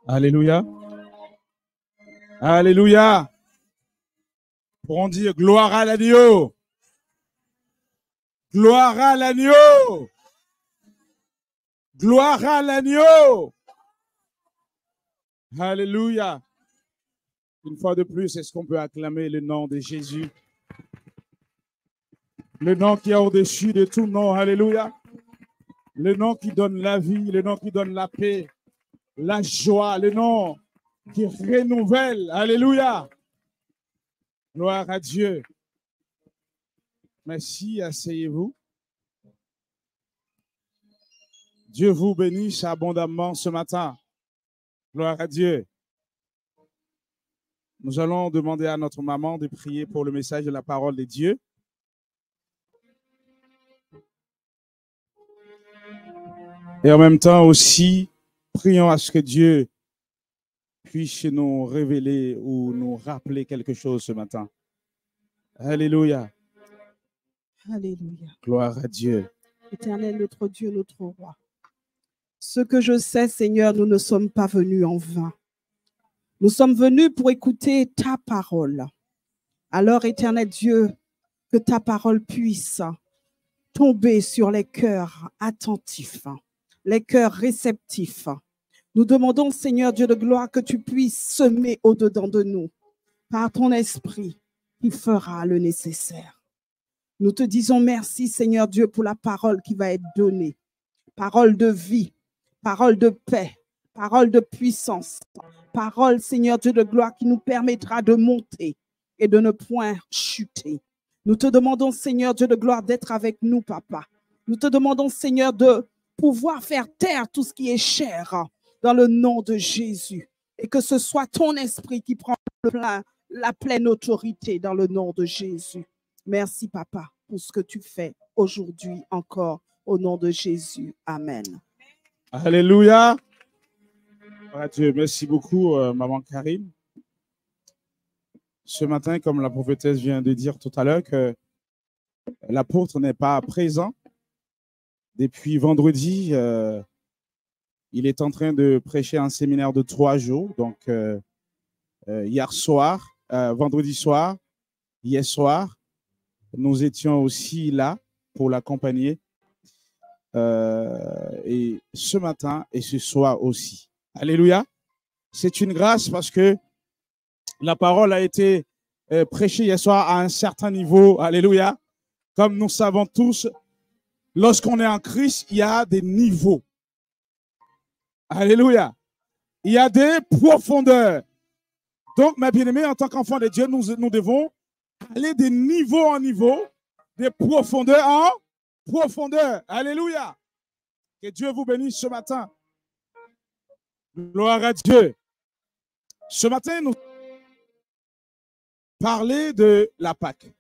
Alléluia. Alléluia. Pourrons dire gloire à l'agneau. Gloire à l'agneau. Gloire à l'agneau. Alléluia. Une fois de plus, est-ce qu'on peut acclamer le nom de Jésus? Le nom qui est au-dessus de tout nom. Alléluia. Le nom qui donne la vie, le nom qui donne la paix, la joie, le nom qui renouvelle. Alléluia. Gloire à Dieu. Merci, asseyez-vous. Dieu vous bénisse abondamment ce matin. Gloire à Dieu. Nous allons demander à notre maman de prier pour le message de la parole de Dieu. Et en même temps aussi, prions à ce que Dieu puisse nous révéler ou nous rappeler quelque chose ce matin. Alléluia. Alléluia. Gloire à Dieu. Éternel, notre Dieu, notre roi. Ce que je sais, Seigneur, nous ne sommes pas venus en vain. Nous sommes venus pour écouter ta parole. Alors, éternel Dieu, que ta parole puisse tomber sur les cœurs attentifs, les cœurs réceptifs. Nous demandons, Seigneur Dieu de gloire, que tu puisses semer au-dedans de nous par ton esprit qui fera le nécessaire. Nous te disons merci, Seigneur Dieu, pour la parole qui va être donnée. Parole de vie, parole de paix, parole de puissance, parole, Seigneur Dieu de gloire, qui nous permettra de monter et de ne point chuter. Nous te demandons, Seigneur Dieu de gloire, d'être avec nous, Papa. Nous te demandons, Seigneur, de pouvoir faire taire tout ce qui est cher dans le nom de Jésus. Et que ce soit ton esprit qui prend la pleine autorité dans le nom de Jésus. Merci, Papa, pour ce que tu fais aujourd'hui encore. Au nom de Jésus. Amen. Alléluia. Dieu, merci beaucoup, Maman Karine. Ce matin, comme la prophétesse vient de dire tout à l'heure, que l'apôtre n'est pas présent. Depuis vendredi, il est en train de prêcher un séminaire de 3 jours. Donc, hier soir, vendredi soir, hier soir, nous étions aussi là pour l'accompagner. Et ce matin et ce soir aussi. Alléluia. C'est une grâce parce que la parole a été prêchée hier soir à un certain niveau. Alléluia. Comme nous savons tous, lorsqu'on est en Christ, il y a des niveaux. Alléluia. Il y a des profondeurs. Donc, mes bien-aimés, en tant qu'enfants de Dieu, nous devons aller de niveau en niveau, de profondeur en profondeur. Alléluia. Que Dieu vous bénisse ce matin. Gloire à Dieu. Ce matin, nous parlons de la Pâque.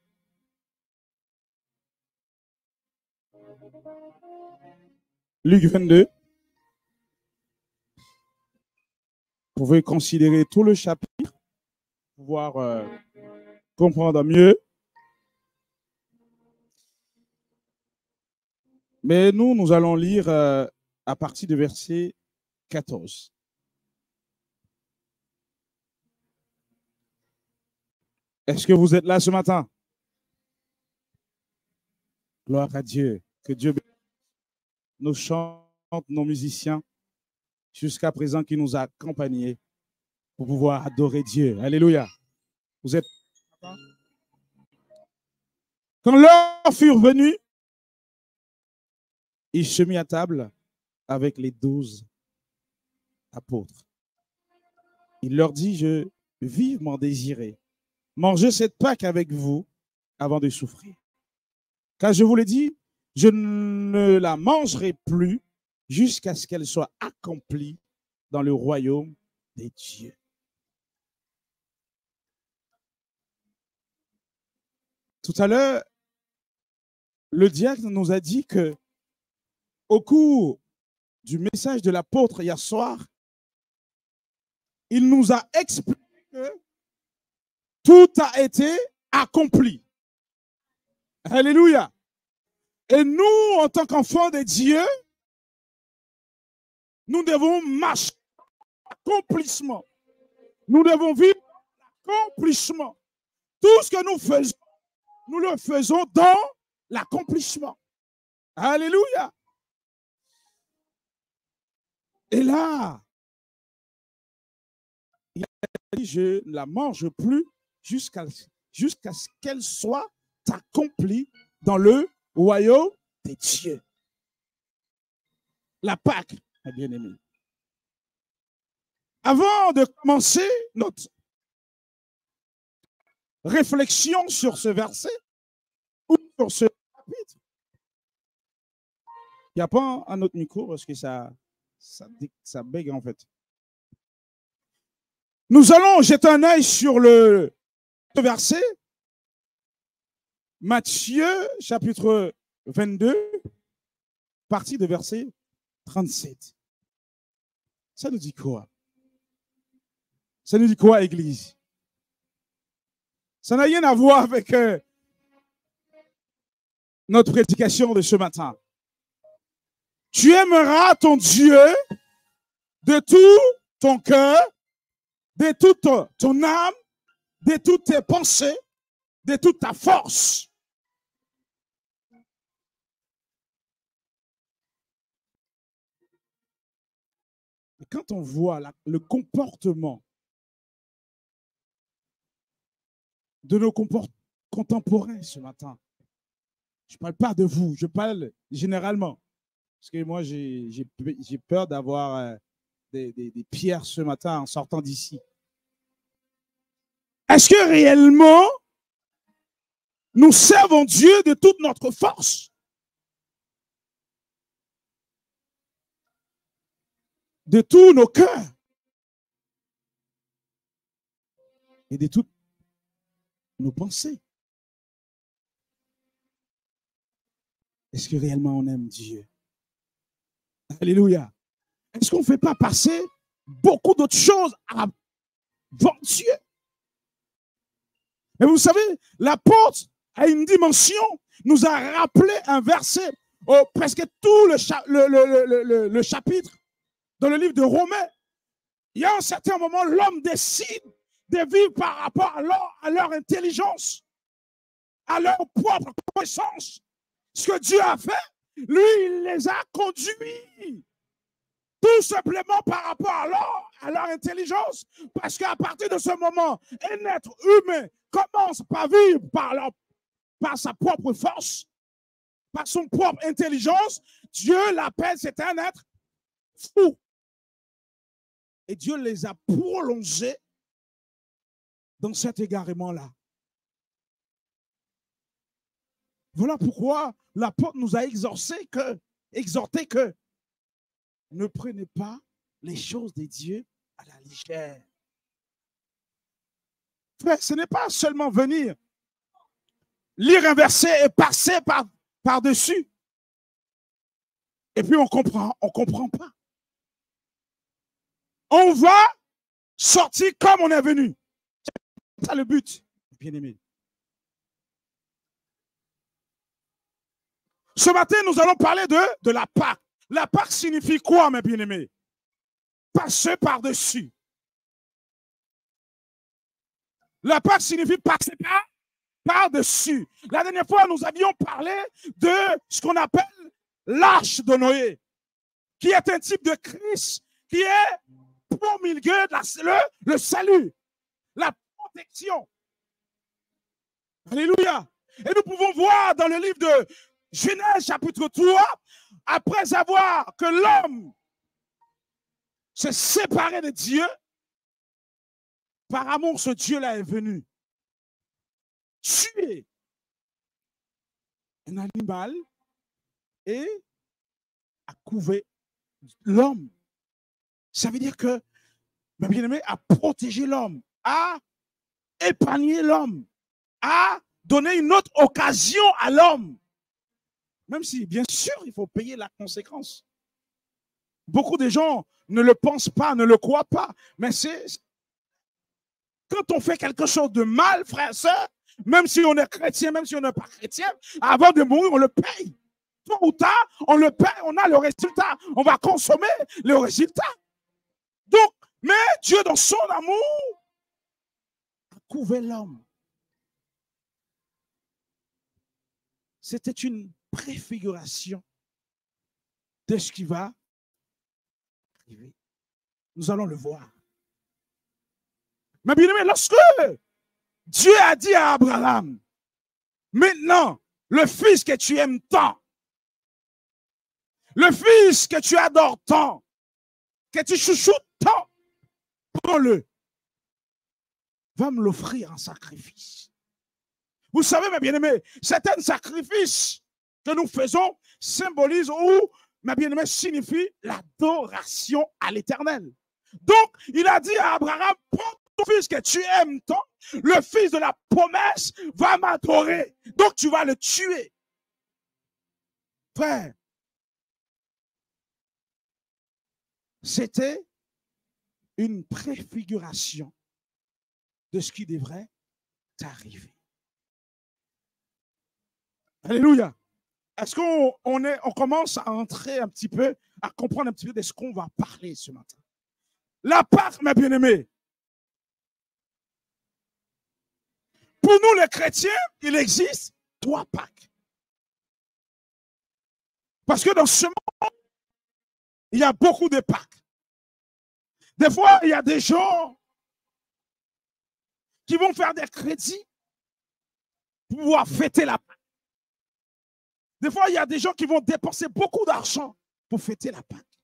Luc 22. Vous pouvez considérer tout le chapitre pour pouvoir comprendre mieux. Mais nous allons lire à partir du verset 14. Est-ce que vous êtes là ce matin? Gloire à Dieu. Que Dieu bénisse nos chants, nos musiciens, jusqu'à présent qui nous a accompagnés pour pouvoir adorer Dieu. Alléluia. Vous êtes. Quand l'heure fut venue, il se mit à table avec les 12 apôtres. Il leur dit, je vivement désirais manger cette Pâque avec vous avant de souffrir. Car je vous l'ai dit, je ne la mangerai plus jusqu'à ce qu'elle soit accomplie dans le royaume des dieux. Tout à l'heure, le diacre nous a dit que au cours du message de l'apôtre hier soir, il nous a expliqué que tout a été accompli. Alléluia. Et nous, en tant qu'enfants de Dieu, nous devons marcher l'accomplissement. Nous devons vivre l'accomplissement. Tout ce que nous faisons, nous le faisons dans l'accomplissement. Alléluia. Et là, il a dit, je ne la mange plus jusqu'à ce qu'elle soit accomplie dans le royaume des dieux. La Pâque, mes bien-aimés. Avant de commencer notre réflexion sur ce verset ou sur ce chapitre, il n'y a pas un autre micro parce que ça bègue en fait. Nous allons jeter un œil sur le verset, Matthieu chapitre 22, partie de verset 37. Ça nous dit quoi? Ça nous dit quoi, Église? Ça n'a rien à voir avec notre prédication de ce matin. Tu aimeras ton Dieu de tout ton cœur, de toute ton âme, de toutes tes pensées, de toute ta force. Et quand on voit le comportement de nos contemporains ce matin, je ne parle pas de vous, je parle généralement. Parce que moi, j'ai peur d'avoir des pierres ce matin en sortant d'ici. Est-ce que réellement, nous servons Dieu de toute notre force? De tous nos cœurs? Et de toutes nos pensées? Est-ce que réellement on aime Dieu? Alléluia. Est-ce qu'on ne fait pas passer beaucoup d'autres choses avant Dieu? Mais vous savez, l'apôtre a une dimension, nous a rappelé un verset, presque tout le chapitre dans le livre de Romains. Il y a un certain moment, l'homme décide de vivre par rapport à leur intelligence, à leur propre connaissance. Ce que Dieu a fait, lui, il les a conduits tout simplement par rapport à leur intelligence. Parce qu'à partir de ce moment, un être humain commence par vivre par sa propre force, par son propre intelligence. Dieu l'appelle, c'est un être fou. Et Dieu les a prolongés dans cet égarement-là. Voilà pourquoi l'apôtre nous a exhorté que ne prenez pas les choses de Dieu à la légère. Frère, ce n'est pas seulement venir lire un verset et passer par-dessus. Et puis on comprend pas. On va sortir comme on est venu. C'est ça le but, bien aimé. Ce matin, nous allons parler de la Pâque. La Pâque signifie quoi, mes bien-aimés? Passer par-dessus. La Pâque signifie passer par-dessus. La dernière fois, nous avions parlé de ce qu'on appelle l'arche de Noé, qui est un type de Christ, qui est promulgué le salut, la protection. Alléluia. Et nous pouvons voir dans le livre de Genèse chapitre 3, après avoir que l'homme s'est séparé de Dieu, par amour, ce Dieu-là est venu tuer un animal et a couvé l'homme. Ça veut dire que, ma bien-aimée, a protégé l'homme, a épargné l'homme, a donné une autre occasion à l'homme. Même si, bien sûr, il faut payer la conséquence. Beaucoup de gens ne le pensent pas, ne le croient pas. Mais c'est quand on fait quelque chose de mal, frère, sœur, même si on est chrétien, même si on n'est pas chrétien, avant de mourir, on le paye. Tôt ou tard, on le paye, on a le résultat. On va consommer le résultat. Donc, Mais Dieu, dans son amour, a couvert l'homme. C'était une préfiguration de ce qui va arriver. Nous allons le voir. Mais bien aimé, lorsque Dieu a dit à Abraham, maintenant, le fils que tu aimes tant, le fils que tu adores tant, que tu chouchoutes tant, prends-le, va me l'offrir en sacrifice. Vous savez, mes bien-aimés, certains sacrifices que nous faisons symbolisent ou, mes bien-aimés, signifient l'adoration à l'Éternel. Donc, il a dit à Abraham, prends ton fils que tu aimes tant, le fils de la promesse va m'adorer. Donc, tu vas le tuer. Frère, c'était une préfiguration de ce qui devrait arriver. Alléluia. Est-ce qu'on commence à entrer un petit peu, à comprendre un petit peu de ce qu'on va parler ce matin? La Pâque, mes bien-aimés. Pour nous, les chrétiens, il existe 3 Pâques. Parce que dans ce monde, il y a beaucoup de Pâques. Des fois, il y a des gens qui vont faire des crédits pour pouvoir fêter la Pâque. Des fois, il y a des gens qui vont dépenser beaucoup d'argent pour fêter la Pâque.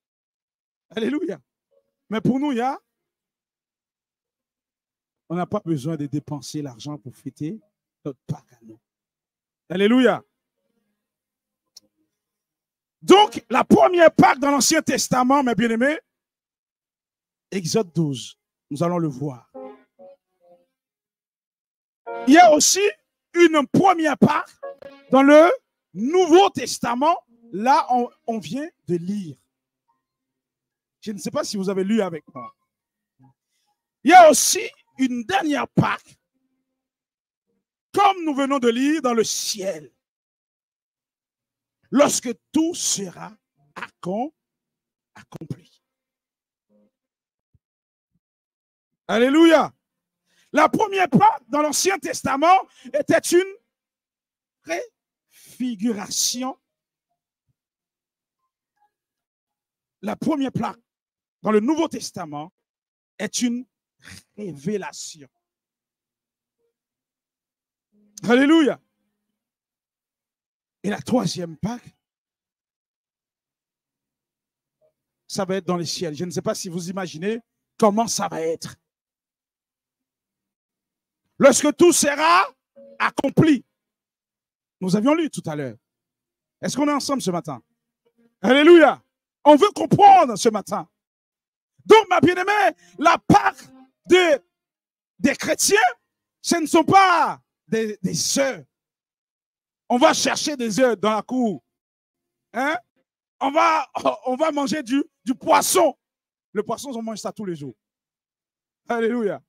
Alléluia. Mais pour nous, on n'a pas besoin de dépenser l'argent pour fêter notre Pâque à nous. Alléluia. Donc, la première Pâque dans l'Ancien Testament, mes bien-aimés, Exode 12. Nous allons le voir. Il y a aussi une première Pâque dans le Nouveau Testament. Là, on vient de lire. Je ne sais pas si vous avez lu avec moi. Il y a aussi une dernière Pâque, comme nous venons de lire dans le ciel, lorsque tout sera accompli. Alléluia. La première Pâque dans l'Ancien Testament était une préfiguration. La première Pâque dans le Nouveau Testament est une révélation. Alléluia. Et la troisième Pâque, ça va être dans les ciels. Je ne sais pas si vous imaginez comment ça va être. Lorsque tout sera accompli. Nous avions lu tout à l'heure. Est-ce qu'on est ensemble ce matin? Alléluia. On veut comprendre ce matin. Donc, ma bien-aimée, la Pâque des chrétiens, ce ne sont pas des œufs. On va chercher des œufs dans la cour. Hein? On va manger du poisson. Le poisson, on mange ça tous les jours. Alléluia.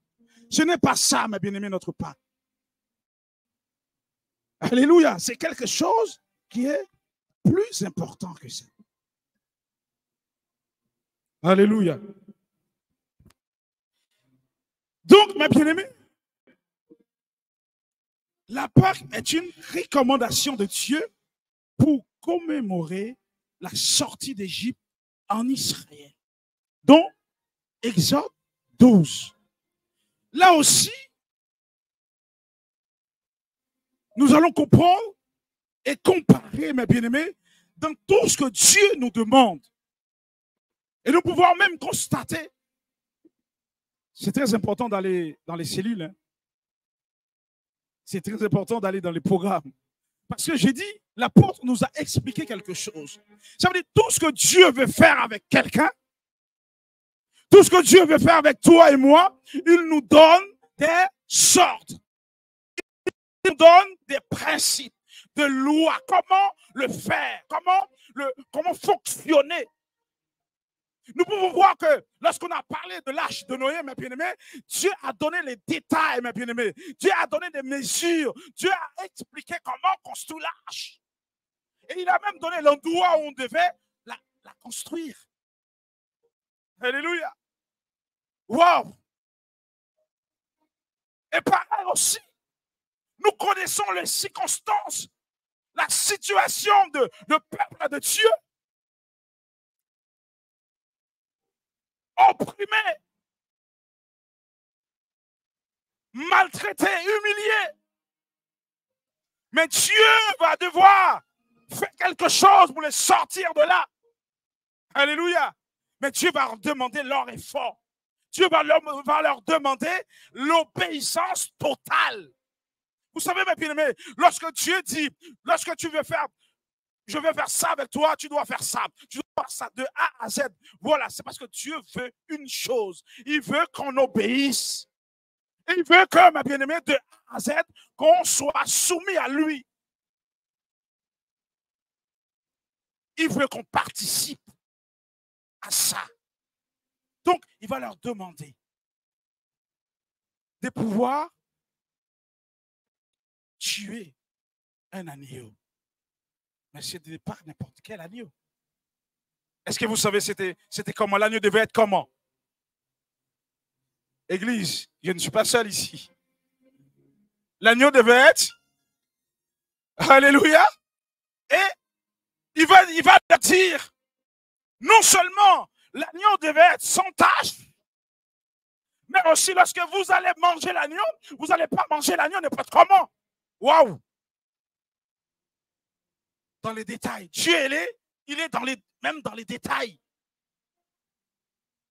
Ce n'est pas ça, ma bien-aimée, notre Pâque. Alléluia. C'est quelque chose qui est plus important que ça. Alléluia. Donc, ma bien-aimée, la Pâque est une recommandation de Dieu pour commémorer la sortie d'Égypte en Israël. Donc, Exode 12. Là aussi, nous allons comprendre et comparer, mes bien-aimés, dans tout ce que Dieu nous demande. Et nous pouvons même constater, c'est très important d'aller dans les cellules, hein. C'est très important d'aller dans les programmes. Parce que j'ai dit, l'apôtre nous a expliqué quelque chose. Ça veut dire tout ce que Dieu veut faire avec quelqu'un, tout ce que Dieu veut faire avec toi et moi, il nous donne des sortes. Il nous donne des principes, de lois, comment le faire, comment fonctionner. Nous pouvons voir que lorsqu'on a parlé de l'arche de Noé, mes bien-aimés, Dieu a donné les détails, mes bien-aimés. Dieu a donné des mesures. Dieu a expliqué comment construire l'arche. Et il a même donné l'endroit où on devait la construire. Alléluia. Wow! Et pareil aussi, nous connaissons les circonstances, la situation de peuple de Dieu, opprimé, maltraité, humilié. Mais Dieu va devoir faire quelque chose pour les sortir de là. Alléluia. Mais Dieu va leur demander leur effort. Dieu va leur demander l'obéissance totale. Vous savez, mes bien-aimés, lorsque Dieu dit, lorsque tu veux faire, je vais faire ça avec toi, tu dois faire ça. Tu dois faire ça de A à Z. Voilà, c'est parce que Dieu veut une chose. Il veut qu'on obéisse. Il veut que, mes bien-aimés, de A à Z, qu'on soit soumis à lui. Il veut qu'on participe à ça. Donc, il va leur demander de pouvoir tuer un agneau. Mais ce n'est pas n'importe quel agneau. Est-ce que vous savez c'était comment? L'agneau devait être comment? Église, je ne suis pas seul ici. L'agneau devait être, alléluia, et il va leur dire, non seulement l'agneau devait être sans tache, mais aussi lorsque vous allez manger l'agneau, vous n'allez pas manger l'agneau n'importe comment. Waouh! Dans les détails. Dieu, il est même dans les détails.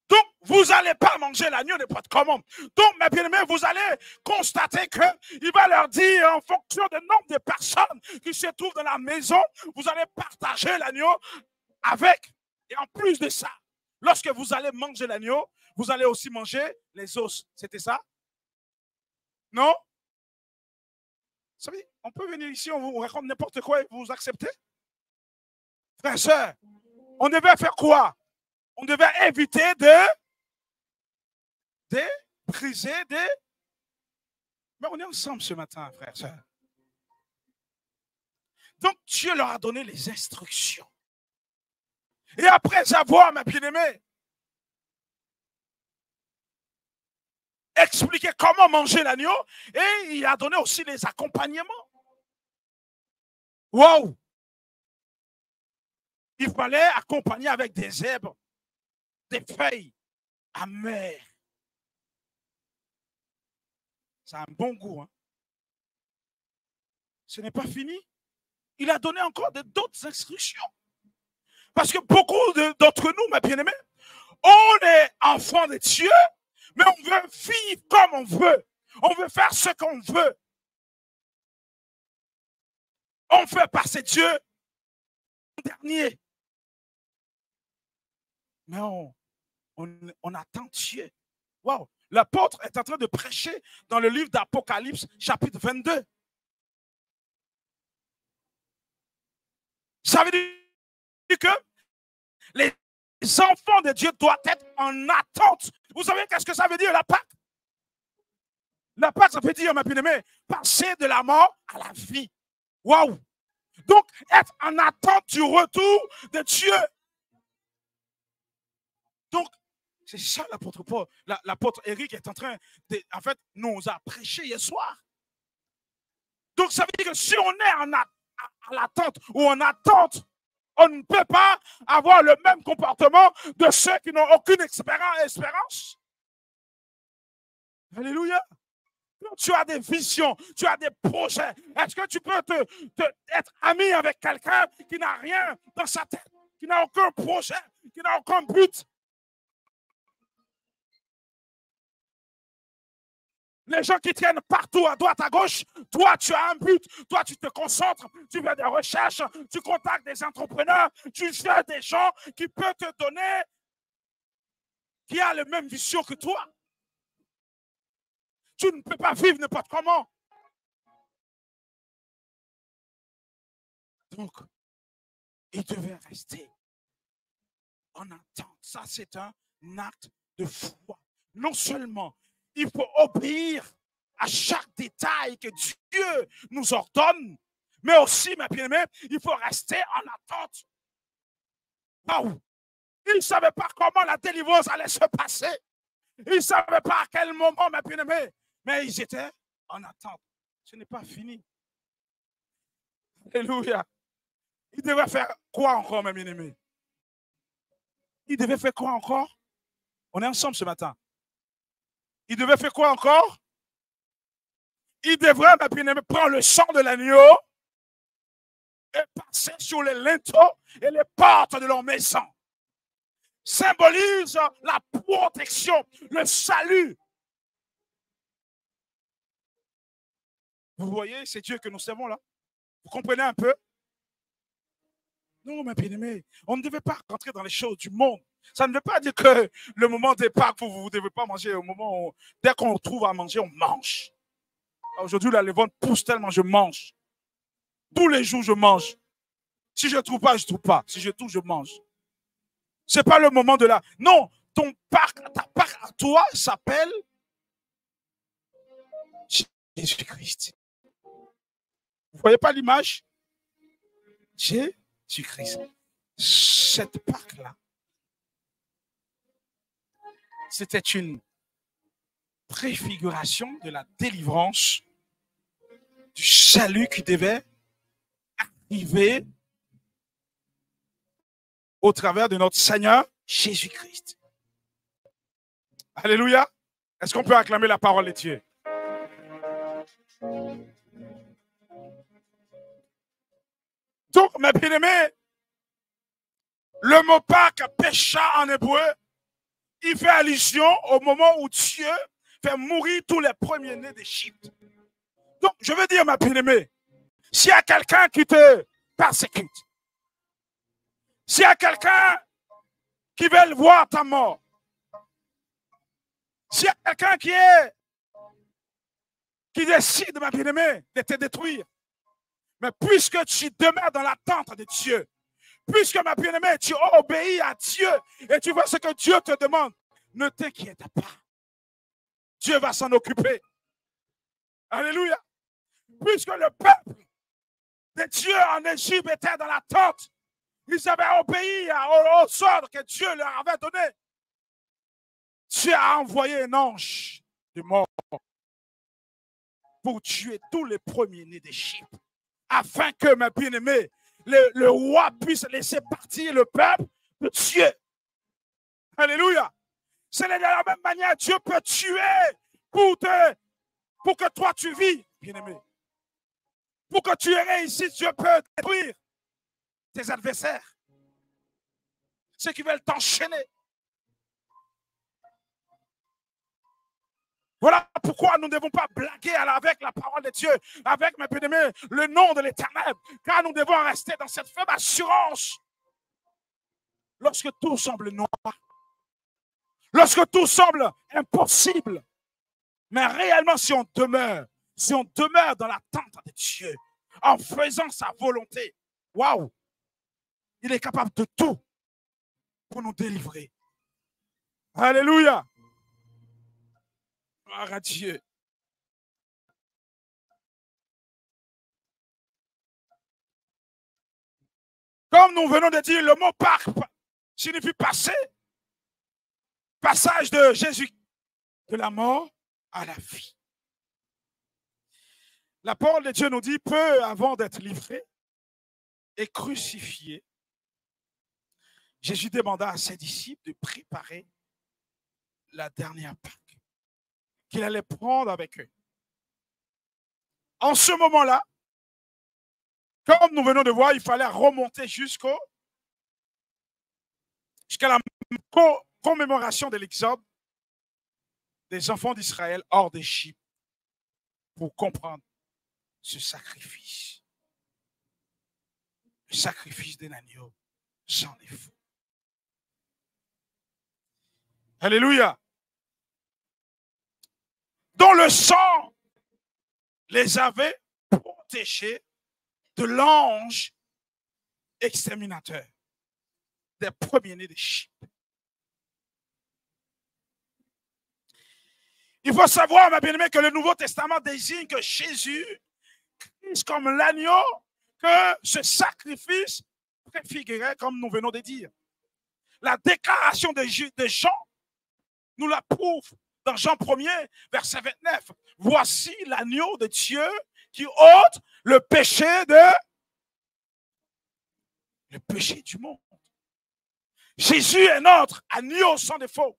Donc, vous n'allez pas manger l'agneau n'importe comment. Donc, mes bien-aimés, vous allez constater qu'il va leur dire, en fonction du nombre de personnes qui se trouvent dans la maison, vous allez partager l'agneau avec. Et en plus de ça, lorsque vous allez manger l'agneau, vous allez aussi manger les os. C'était ça? Non? Vous savez, on peut venir ici, on vous raconte n'importe quoi et vous acceptez? Frères et sœurs, on devait faire quoi? On devait éviter de briser, Mais on est ensemble ce matin, frères et sœurs. Donc, Dieu leur a donné les instructions. Et après avoir, mes bien-aimés, expliqué comment manger l'agneau, et il a donné aussi les accompagnements. Wow! Il fallait accompagner avec des herbes, des feuilles amères. Ça a un bon goût. Hein? Ce n'est pas fini. Il a donné encore d'autres instructions. Parce que beaucoup d'entre nous, mes bien-aimés, on est enfants de Dieu, mais on veut vivre comme on veut. On veut faire ce qu'on veut. On fait passer Dieu en dernier. Mais on attend Dieu. Wow. L'apôtre est en train de prêcher dans le livre d'Apocalypse, chapitre 22. Ça veut dire que les enfants de Dieu doivent être en attente. Vous savez qu'est-ce que ça veut dire, la Pâque? La Pâque, ça veut dire, ma bien-aimée, passer de la mort à la vie. Waouh! Donc, être en attente du retour de Dieu. Donc, c'est ça l'apôtre Paul, l'apôtre Éric est en train de, en fait, nous a prêché hier soir. Donc, ça veut dire que si on est à l'attente ou en attente, on ne peut pas avoir le même comportement de ceux qui n'ont aucune espérance. Alléluia. Tu as des visions, tu as des projets. Est-ce que tu peux être ami avec quelqu'un qui n'a rien dans sa tête, qui n'a aucun projet, qui n'a aucun but? Les gens qui tiennent partout, à droite, à gauche, toi, tu as un but. Toi, tu te concentres, tu fais des recherches, tu contactes des entrepreneurs, tu fais des gens qui peuvent te donner, qui a la même vision que toi. Tu ne peux pas vivre n'importe comment. Donc, il devait rester en attente. Ça, c'est un acte de foi. Non seulement il faut obéir à chaque détail que Dieu nous ordonne, mais aussi, mes bien-aimés, il faut rester en attente. Waouh! Il ne savait pas comment la délivrance allait se passer. Ils ne savaient pas à quel moment, mes bien-aimés, mais ils étaient en attente. Ce n'est pas fini. Alléluia. Ils devaient faire quoi encore, mes bien-aimés? Ils devaient faire quoi encore? On est ensemble ce matin. Ils devaient faire quoi encore? Ils devraient, mes bien-aimés, prendre le sang de l'agneau et passer sur les linteaux et les portes de leur maison. Symbolise la protection, le salut. Vous voyez, c'est Dieu que nous servons là. Vous comprenez un peu? Non, mes bien-aimés, on ne devait pas rentrer dans les choses du monde. Ça ne veut pas dire que le moment des Pâques, vous ne devez pas manger. Au moment où, dès qu'on trouve à manger, on mange. Aujourd'hui, la ventre pousse tellement, je mange. Tous les jours, je mange. Si je ne trouve pas, je ne trouve pas. Si je trouve, je mange. Ce n'est pas le moment de la... Non, ton Pâques, ta Pâques à toi s'appelle Jésus-Christ. Vous ne voyez pas l'image? Jésus-Christ. Cette Pâques-là, c'était une préfiguration de la délivrance, du salut qui devait arriver au travers de notre Seigneur Jésus-Christ. Alléluia. Est-ce qu'on peut acclamer la parole de Dieu? Donc, mes bien-aimés, le mot Pâques, pécha en hébreu, il fait allusion au moment où Dieu fait mourir tous les premiers-nés d'Égypte. Donc, je veux dire, ma bien-aimée, s'il y a quelqu'un qui te persécute, s'il y a quelqu'un qui veut voir ta mort, s'il y a quelqu'un qui décide, ma bien-aimée, de te détruire, mais puisque tu demeures dans l'attente de Dieu, puisque, ma bien-aimée, tu obéis à Dieu et tu vois ce que Dieu te demande, ne t'inquiète pas. Dieu va s'en occuper. Alléluia. Puisque le peuple de Dieu en Égypte était dans l'attente, ils avaient obéi aux ordres que Dieu leur avait donnés. Dieu a envoyé un ange de mort pour tuer tous les premiers-nés d'Égypte, afin que, mes bien-aimés, le roi puisse laisser partir le peuple de Dieu. Alléluia. C'est de la même manière, Dieu peut tuer pour que toi tu vis, bien-aimé. Pour que tu réussisses, Dieu peut détruire tes adversaires. Ceux qui veulent t'enchaîner. Voilà pourquoi nous ne devons pas blaguer avec la parole de Dieu, avec, mes bien-aimés, le nom de l'Éternel, car nous devons rester dans cette ferme assurance. Lorsque tout semble noir, lorsque tout semble impossible, mais réellement si on demeure dans l'attente de Dieu, en faisant sa volonté, waouh, il est capable de tout pour nous délivrer. Alléluia. Gloire à Dieu. Comme nous venons de dire, le mot Pâques signifie passer. Passage de Jésus, de la mort à la vie. La parole de Dieu nous dit, peu avant d'être livré et crucifié, Jésus demanda à ses disciples de préparer la dernière Pâques qu'il allait prendre avec eux. En ce moment-là, comme nous venons de voir, il fallait remonter jusqu'à la commémoration de l'exode des enfants d'Israël hors d'Égypte pour comprendre ce sacrifice. Le sacrifice d'un agneau sans défaut. Alléluia. Dont le sang les avait protégés de l'ange exterminateur des premiers-nés d'Égypte. Il faut savoir, ma bien-aimée, que le Nouveau Testament désigne que Jésus, Christ comme l'agneau, que ce sacrifice préfigurait, comme nous venons de dire. La déclaration de Jean nous l'approuve dans Jean 1er, verset 29. Voici l'agneau de Dieu qui ôte le péché du monde. Jésus est notre agneau sans défaut.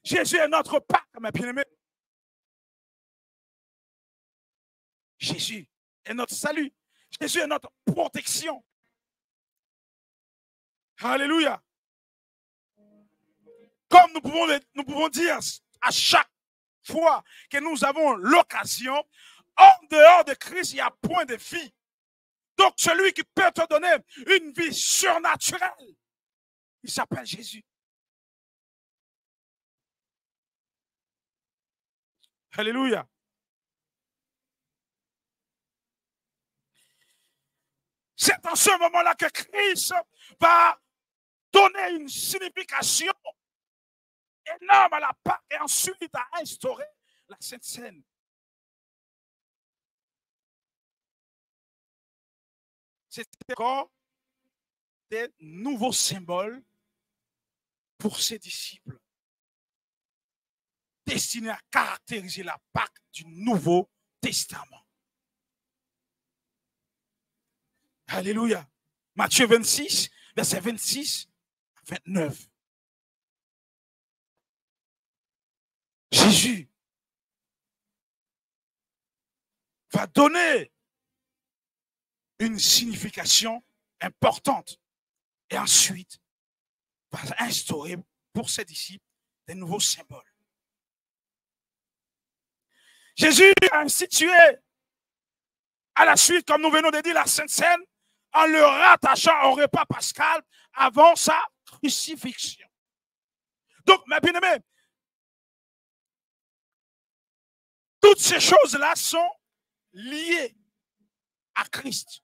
Jésus est notre Pâque, mes bien-aimés. Jésus est notre salut. Jésus est notre protection. Alléluia. Comme nous pouvons dire à chaque fois que nous avons l'occasion, en dehors de Christ, il n'y a point de vie. Donc, celui qui peut te donner une vie surnaturelle, il s'appelle Jésus. Alléluia. C'est en ce moment-là que Christ va donner une signification énorme à la Pâque et ensuite à instaurer la Sainte Seine. C'était encore des nouveaux symboles pour ses disciples, destinés à caractériser la Pâque du Nouveau Testament. Alléluia. Matthieu 26, verset 26 à 29. Jésus va donner une signification importante et ensuite va instaurer pour ses disciples des nouveaux symboles. Jésus a institué à la suite, comme nous venons de dire, la Sainte Seine en le rattachant au repas pascal avant sa crucifixion. Donc, mes bien-aimés, toutes ces choses-là sont liées à Christ.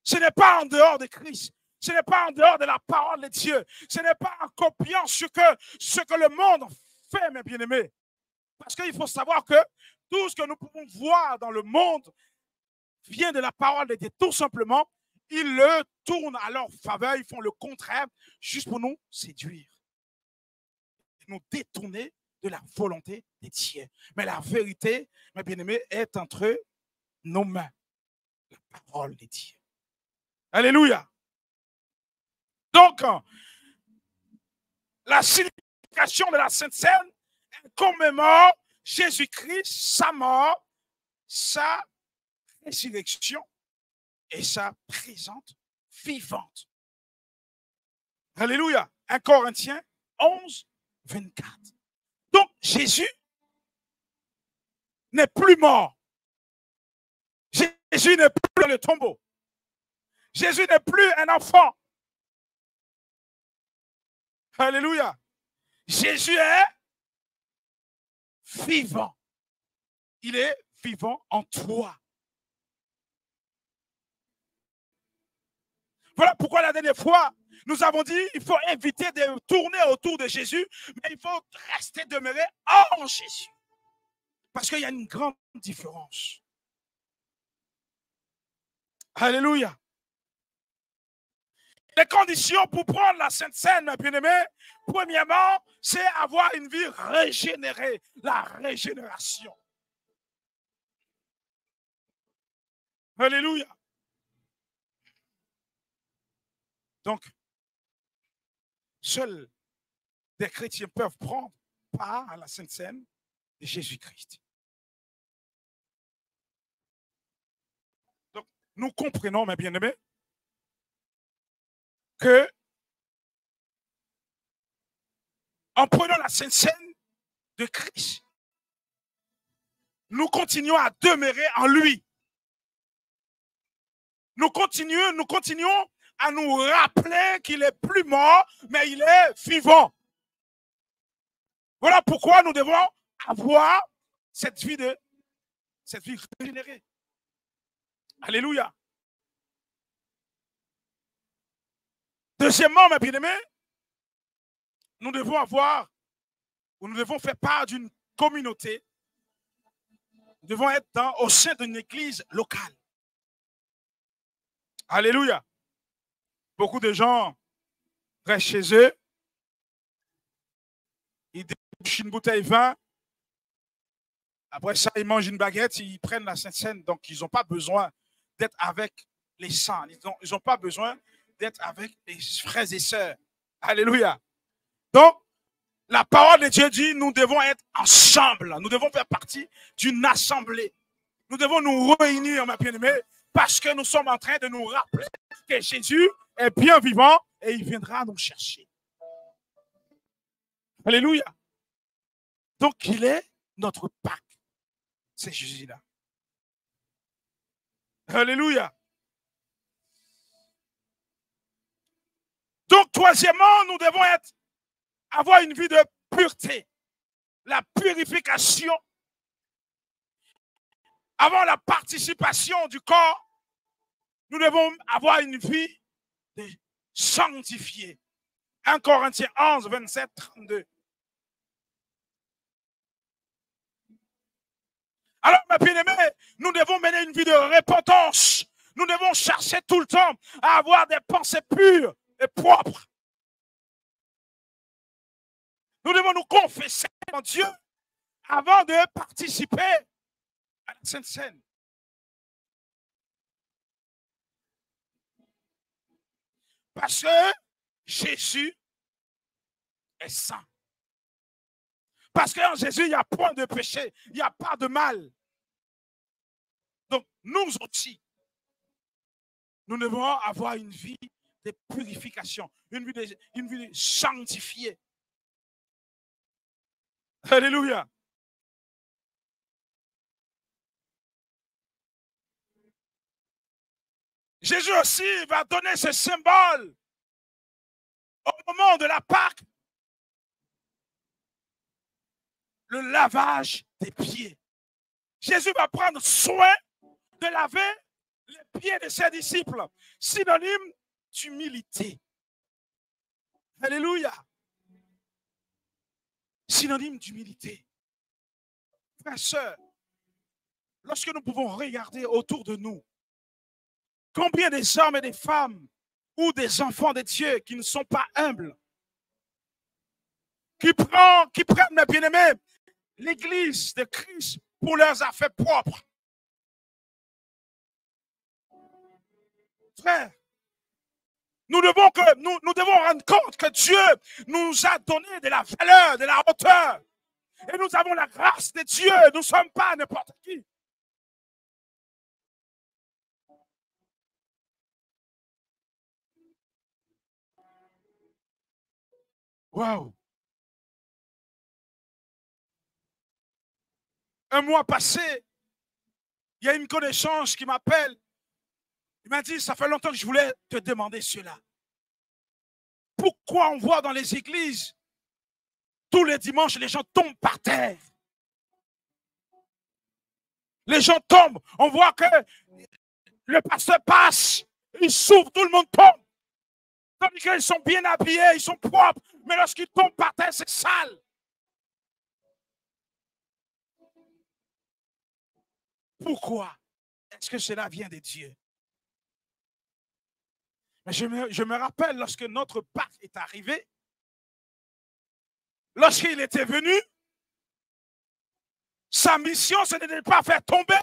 Ce n'est pas en dehors de Christ. Ce n'est pas en dehors de la parole de Dieu. Ce n'est pas en copiant ce que le monde fait, mes bien-aimés. Parce qu'il faut savoir que tout ce que nous pouvons voir dans le monde vient de la parole de Dieu. Tout simplement, ils le tournent à leur faveur. Ils font le contraire juste pour nous séduire. Nous détourner de la volonté de Dieu. Mais la vérité, mes bien-aimés, est entre nos mains. La parole de Dieu. Alléluia. Donc, la signification de la Sainte Seine commémore Jésus-Christ, sa mort, sa résurrection et sa présence vivante. Alléluia. 1 Corinthiens 11, 24. Donc, Jésus n'est plus mort. Jésus n'est plus dans le tombeau. Jésus n'est plus un enfant. Alléluia. Jésus est vivant. Il est vivant en toi. Voilà pourquoi la dernière fois, nous avons dit qu'il faut éviter de tourner autour de Jésus, mais il faut rester demeuré en Jésus. Parce qu'il y a une grande différence. Alléluia. Les conditions pour prendre la Sainte Seine, bien aimé, premièrement, c'est avoir une vie régénérée, la régénération. Alléluia. Donc, seuls des chrétiens peuvent prendre part à la Sainte Seine de Jésus-Christ. Donc, nous comprenons, mes bien-aimés, que en prenant la Sainte Seine de Christ, nous continuons à demeurer en lui. Nous continuons à nous rappeler qu'il est plus mort, mais il est vivant. Voilà pourquoi nous devons avoir cette vie régénérée. Alléluia. Deuxièmement, mes bien-aimés, nous devons faire part d'une communauté. Nous devons être au sein d'une église locale. Alléluia. Beaucoup de gens restent chez eux. Ils une bouteille de vin. Après ça, ils mangent une baguette, ils prennent la Sainte Seine. Donc, ils n'ont pas besoin d'être avec les saints. Ils n'ont pas besoin d'être avec les frères et sœurs. Alléluia. Donc, la parole de Dieu dit, nous devons être ensemble. Nous devons faire partie d'une assemblée. Nous devons nous réunir, ma bien-aimée, parce que nous sommes en train de nous rappeler que Jésus est bien vivant et il viendra nous chercher. Alléluia. Donc, il est notre Pâques. C'est Jésus-là. Alléluia. Donc, troisièmement, nous devons avoir une vie de pureté. La purification. Avant la participation du corps, nous devons avoir une vie de sanctifiée. 1 Corinthiens 11, 27, 32. Alors, mes bien-aimés, nous devons mener une vie de repentance. Nous devons chercher tout le temps à avoir des pensées pures et propres. Nous devons nous confesser en Dieu avant de participer à la Sainte Seine. Parce que Jésus est saint. Parce qu'en Jésus, il n'y a point de péché, il n'y a pas de mal. Donc, nous aussi, nous devons avoir une vie de purification, une vie sanctifiée. Alléluia. Jésus aussi va donner ce symbole au moment de la Pâque. Le lavage des pieds. Jésus va prendre soin de laver les pieds de ses disciples. Synonyme d'humilité. Alléluia. Synonyme d'humilité. Frères et sœurs, lorsque nous pouvons regarder autour de nous, combien des hommes et des femmes ou des enfants de Dieu qui ne sont pas humbles, qui prennent, mes bien-aimés, l'Église de Christ pour leurs affaires propres. Frère, nous devons rendre compte que Dieu nous a donné de la valeur, de la hauteur. Et nous avons la grâce de Dieu. Nous ne sommes pas n'importe qui. Waouh! Un mois passé, il y a une connaissance qui m'appelle. Il m'a dit, ça fait longtemps que je voulais te demander cela. Pourquoi on voit dans les églises, tous les dimanches, les gens tombent par terre? Les gens tombent, on voit que le pasteur passe, il s'ouvre, tout le monde tombe. Tandis qu'ils sont bien habillés, ils sont propres, mais lorsqu'ils tombent par terre, c'est sale. Pourquoi? Est-ce que cela vient de Dieu? Mais je me rappelle lorsque notre Pâques est arrivé, lorsqu'il était venu, sa mission, ce n'était pas faire tomber,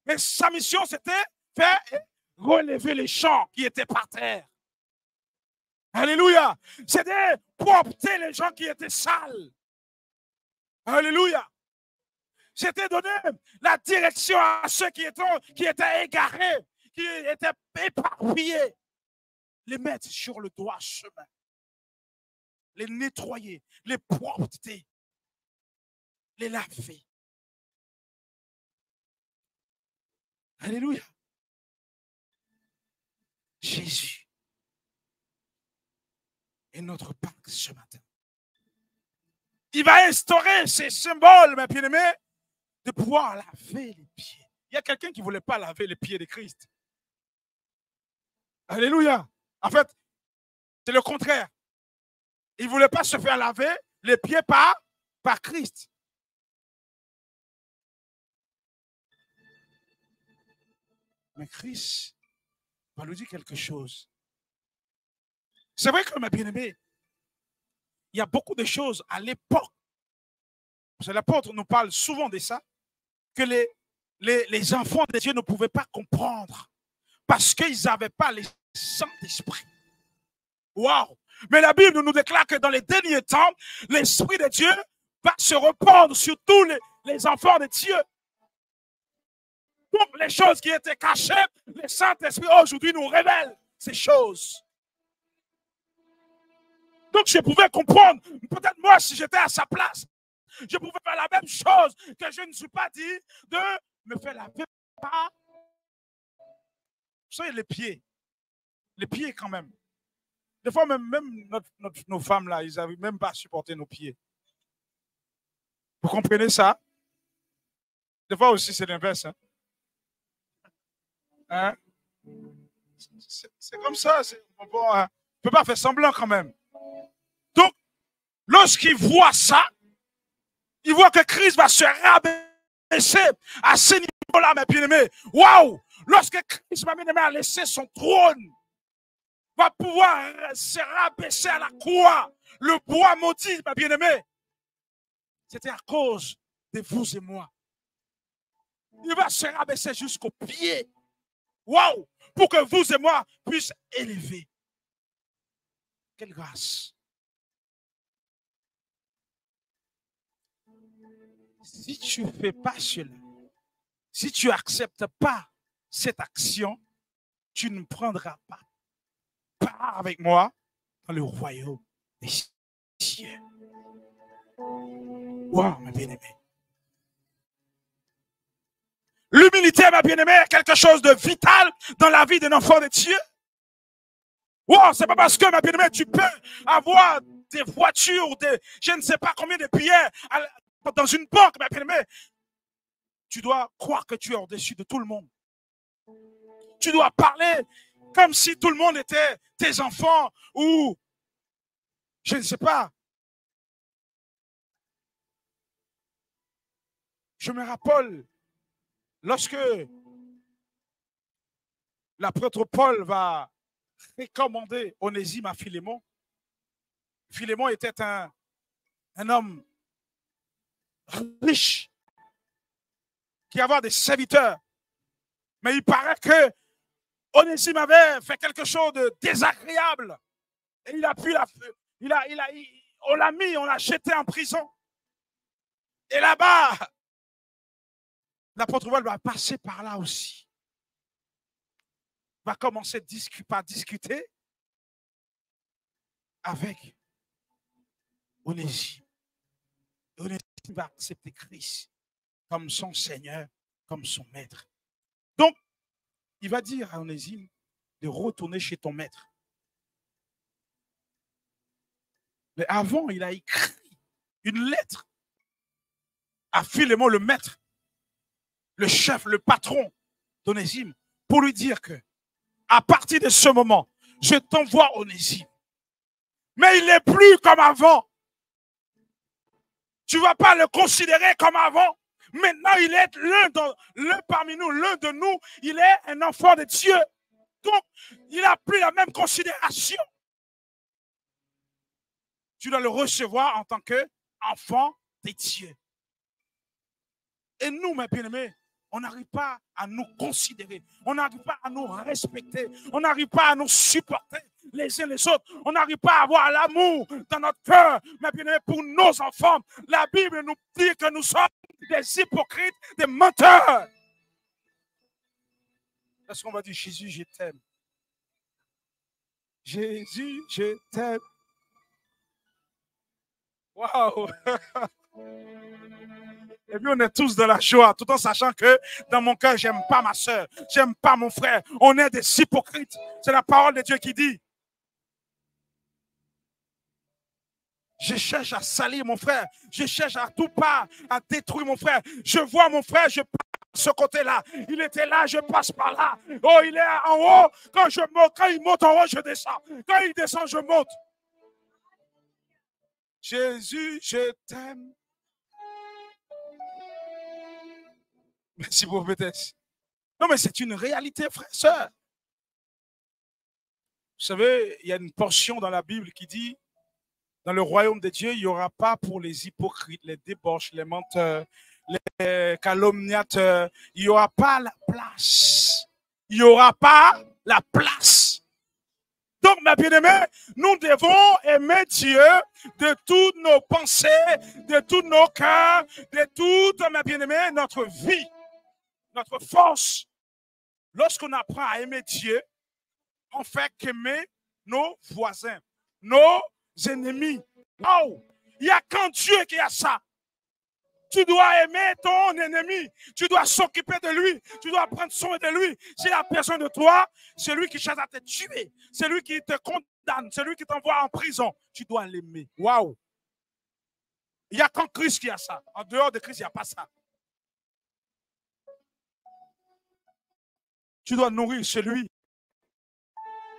mais sa mission, c'était faire relever les gens qui étaient par terre. Alléluia. C'était propter les gens qui étaient sales. Alléluia. C'était donner la direction à ceux qui étaient égarés, qui étaient éparpillés. Les mettre sur le droit chemin. Les nettoyer, les propter, les laver. Alléluia. Jésus est notre Pâques ce matin. Il va instaurer ces symboles, mes bien-aimés, de pouvoir laver les pieds. Il y a quelqu'un qui ne voulait pas laver les pieds de Christ. Alléluia. En fait, c'est le contraire. Il ne voulait pas se faire laver les pieds par Christ. Mais Christ va nous dire quelque chose. C'est vrai que, mes bien-aimés, il y a beaucoup de choses à l'époque Parce que l'apôtre nous parle souvent de ça, que les enfants de Dieu ne pouvaient pas comprendre parce qu'ils n'avaient pas le Saint-Esprit. Waouh! Mais la Bible nous déclare que dans les derniers temps, l'Esprit de Dieu va se répandre sur tous les enfants de Dieu. Donc, les choses qui étaient cachées, le Saint-Esprit aujourd'hui nous révèle ces choses. Donc, je pouvais comprendre, peut-être moi, si j'étais à sa place, je pouvais faire la même chose que je ne suis pas dit de me faire laver par. Vous savez, les pieds quand même. Des fois, même nos femmes, là, ils n'arrivent même pas à supporter nos pieds. Vous comprenez ça? Des fois aussi, c'est l'inverse. Hein? C'est comme ça. Bon, hein. On ne peut pas faire semblant quand même. Donc, lorsqu'ils voient ça, ils voient que Christ va se rabaisser à ce niveau-là, mes bien-aimés. Waouh! Lorsque Christ, ma bien-aimée, a laissé son trône, va pouvoir se rabaisser à la croix, le bois maudit, ma bien-aimée, c'était à cause de vous et moi. Il va se rabaisser jusqu'aux pieds. Waouh! Pour que vous et moi puissions élever. Quelle grâce! Si tu ne fais pas cela, si tu n'acceptes pas cette action, tu ne prendras pas part avec moi dans le royaume des cieux. Wow, ma bien-aimée. L'humilité, ma bien-aimée, est quelque chose de vital dans la vie d'un enfant de Dieu. Wow, c'est pas parce que, ma bien-aimée, tu peux avoir des voitures, je ne sais pas combien de billets dans une banque, ma bien-aimée. Tu dois croire que tu es au-dessus de tout le monde. Tu dois parler comme si tout le monde était tes enfants ou je ne sais pas. Je me rappelle lorsque l'apôtre Paul va recommander Onésime à Philémon. Philémon était un homme riche qui avait des serviteurs. Mais il paraît que Onésime avait fait quelque chose de désagréable. Et il a pu on l'a jeté en prison. Et là-bas, l'apôtre Paul va passer par là aussi. Va commencer par discuter avec Onésime. Onésime va accepter Christ comme son Seigneur, comme son maître. Donc, il va dire à Onésime de retourner chez ton maître. Mais avant, il a écrit une lettre à Philémon, le maître, le chef, le patron d'Onésime, pour lui dire que à partir de ce moment, je t'envoie Onésime. Mais il n'est plus comme avant. Tu ne vas pas le considérer comme avant. Maintenant, il est l'un parmi nous, l'un de nous. Il est un enfant de Dieu. Donc, il n'a plus la même considération. Tu dois le recevoir en tant qu'enfant de Dieu. Et nous, mes bien-aimés, on n'arrive pas à nous considérer, on n'arrive pas à nous respecter, on n'arrive pas à nous supporter les uns les autres, on n'arrive pas à avoir l'amour dans notre cœur, mes bien-aimés, pour nos enfants. La Bible nous dit que nous sommes des hypocrites, des menteurs. Est-ce qu'on va dire Jésus, je t'aime? Jésus, je t'aime. Waouh! Et puis on est tous dans la joie, tout en sachant que dans mon cœur, j'aime pas ma soeur, j'aime pas mon frère. On est des hypocrites. C'est la parole de Dieu qui dit. Je cherche à salir mon frère. Je cherche à tout part à détruire mon frère. Je vois mon frère, je passe de ce côté-là. Il était là, je passe par là. Oh, il est en haut. Quand je monte, quand il monte en haut, je descends. Quand il descend, je monte. Jésus, je t'aime. Merci prophétesse. Non, mais c'est une réalité, frère, sœur. Vous savez, il y a une portion dans la Bible qui dit Dans le royaume de Dieu, il n'y aura pas pour les hypocrites, les débauches, les menteurs, les calomniateurs. Il n'y aura pas la place. Il n'y aura pas la place. Donc, mes bien-aimés, nous devons aimer Dieu de toutes nos pensées, de tous nos cœurs, de toute, mes bien-aimés, notre vie, notre force. Lorsqu'on apprend à aimer Dieu, on fait qu'aimer nos voisins, nos ennemis. Oh, il n'y a qu'un Dieu qui a ça. Tu dois aimer ton ennemi. Tu dois s'occuper de lui. Tu dois prendre soin de lui. S'il a besoin de toi, c'est lui qui cherche à te tuer. C'est lui qui te condamne. C'est lui qui t'envoie en prison. Tu dois l'aimer. Waouh! Il n'y a qu'en Christ qui a ça. En dehors de Christ, il n'y a pas ça. Tu dois nourrir celui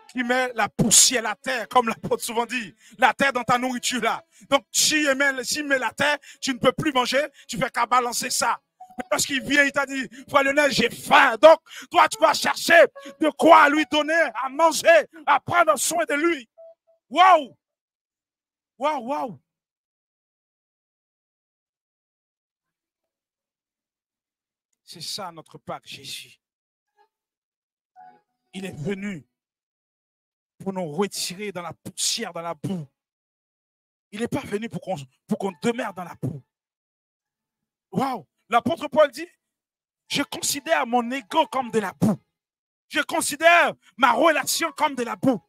qui met la poussière, la terre, comme l'apôtre souvent dit, la terre dans ta nourriture là. Donc, s'il met la terre, tu ne peux plus manger, tu ne fais qu'à balancer ça. Mais lorsqu'il vient, il t'a dit, frère Lionel, j'ai faim. Donc, toi, tu vas chercher de quoi lui donner à manger, à prendre soin de lui. Waouh! Waouh, waouh! C'est ça notre Pâque, Jésus. Il est venu pour nous retirer dans la poussière, dans la boue. Il n'est pas venu pour qu'on demeure dans la boue. Waouh! L'apôtre Paul dit, je considère mon ego comme de la boue. Je considère ma relation comme de la boue.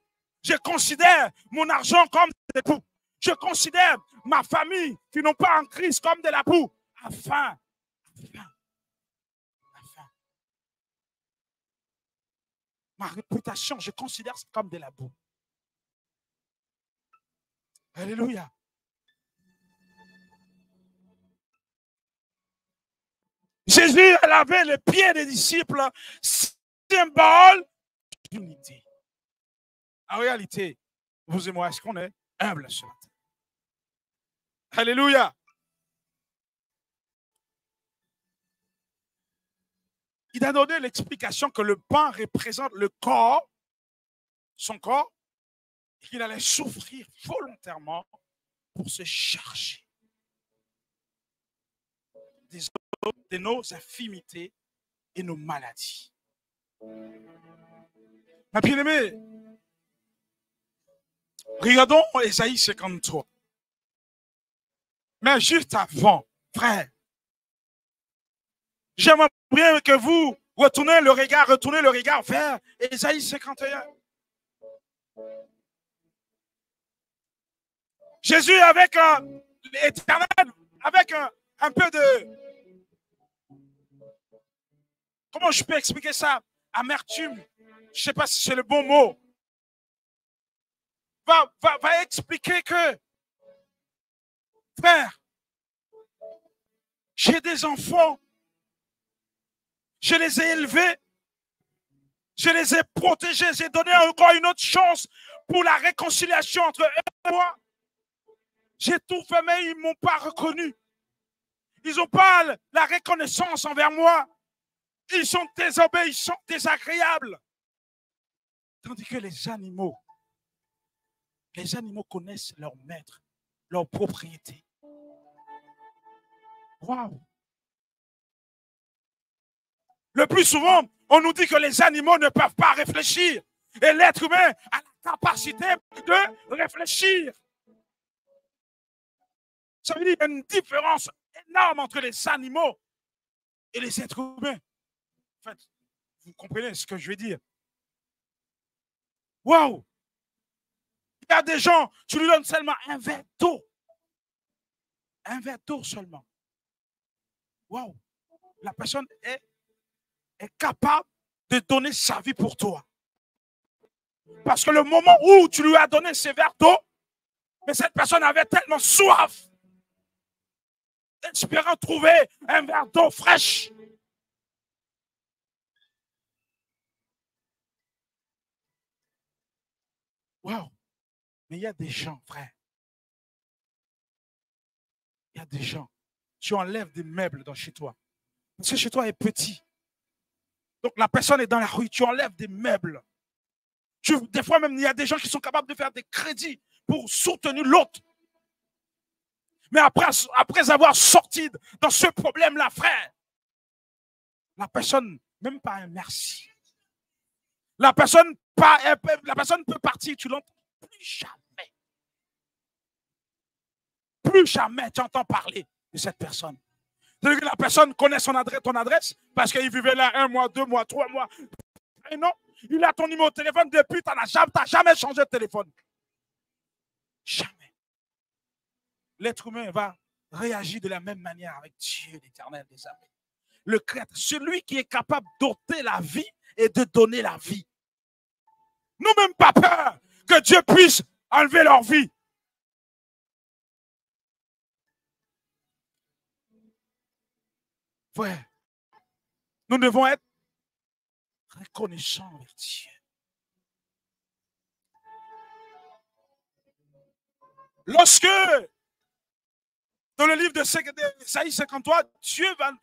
Je considère mon argent comme de la boue. Je considère ma famille qui n'ont pas en Christ comme de la boue. Afin. Ma réputation, je considère ça comme de la boue. Alléluia. Jésus a lavé les pieds des disciples, symbole d'unité. En réalité, vous et moi, est-ce qu'on est humble ce matin? Alléluia. Il a donné l'explication que le pain représente le corps, son corps, et qu'il allait souffrir volontairement pour se charger de nos infimités et nos maladies. Ma bien-aimée, regardons Ésaïe 53. Mais juste avant, frère, j'aimerais bien que vous retournez le regard vers Ésaïe 51. Jésus avec l'éternel, avec un peu de... Comment je peux expliquer ça? Amertume. Je ne sais pas si c'est le bon mot. Va expliquer que, frère, j'ai des enfants, je les ai élevés, je les ai protégés, j'ai donné encore une autre chance pour la réconciliation entre eux et moi. J'ai tout fait, mais ils ne m'ont pas reconnu. Ils n'ont pas la reconnaissance envers moi. Ils sont désobéissants, désagréables. Tandis que les animaux connaissent leur maître, leur propriété. Waouh! Le plus souvent, on nous dit que les animaux ne peuvent pas réfléchir. Et l'être humain a la capacité de réfléchir. Ça veut dire qu'il y a une différence énorme entre les animaux et les êtres humains. En fait, vous comprenez ce que je veux dire? Waouh! Il y a des gens, tu lui donnes seulement un verre d'eau. Un verre d'eau seulement. Waouh! La personne est capable de donner sa vie pour toi. Parce que le moment où tu lui as donné ces verres d'eau, mais cette personne avait tellement soif, espérant trouver un verre d'eau fraîche. Waouh! Mais il y a des gens, frère. Il y a des gens. Tu enlèves des meubles dans chez toi. Parce que chez toi est petit. Donc la personne est dans la rue. Tu enlèves des meubles. Des fois même, il y a des gens qui sont capables de faire des crédits pour soutenir l'autre. Mais après avoir sorti dans ce problème-là, frère, la personne, même pas un merci. La personne peut partir, tu l'entends plus jamais. Plus jamais tu entends parler de cette personne. C'est-à-dire que la personne connaît ton adresse, parce qu'il vivait là 1 mois, 2 mois, 3 mois. Et non, il a ton numéro de téléphone depuis, tu n'as jamais changé de téléphone. Jamais. L'être humain va réagir de la même manière avec Dieu, l'Éternel des armées. Le Créateur, celui qui est capable d'ôter la vie et de donner la vie. N'ont même pas peur que Dieu puisse enlever leur vie. Frère, nous devons être reconnaissants envers Dieu. Lorsque, dans le livre d'Ésaïe 53, Dieu va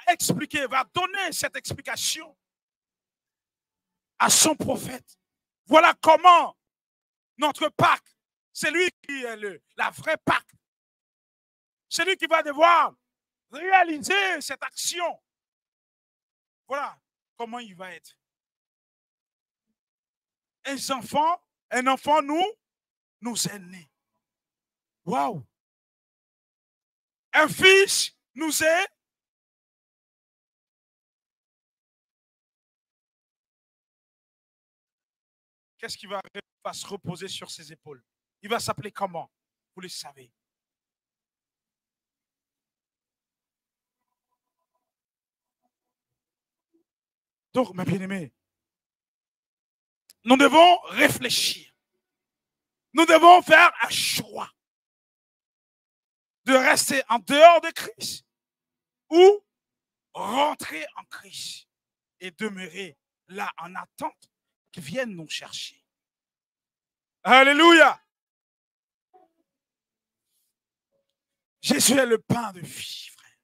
expliquer, va donner cette explication à son prophète. Voilà comment notre Pâques, c'est lui qui est la vraie Pâques. C'est lui qui va devoir réaliser cette action. Voilà comment il va être. Un enfant nous est né. Waouh! Un fils nous est. Qu'est-ce qui va se reposer sur ses épaules? Il va s'appeler comment? Vous le savez. Donc, mes bien-aimés, nous devons réfléchir. Nous devons faire un choix de rester en dehors de Christ ou rentrer en Christ et demeurer là en attente qu'ils viennent nous chercher. Alléluia! Jésus est le pain de vie, frère,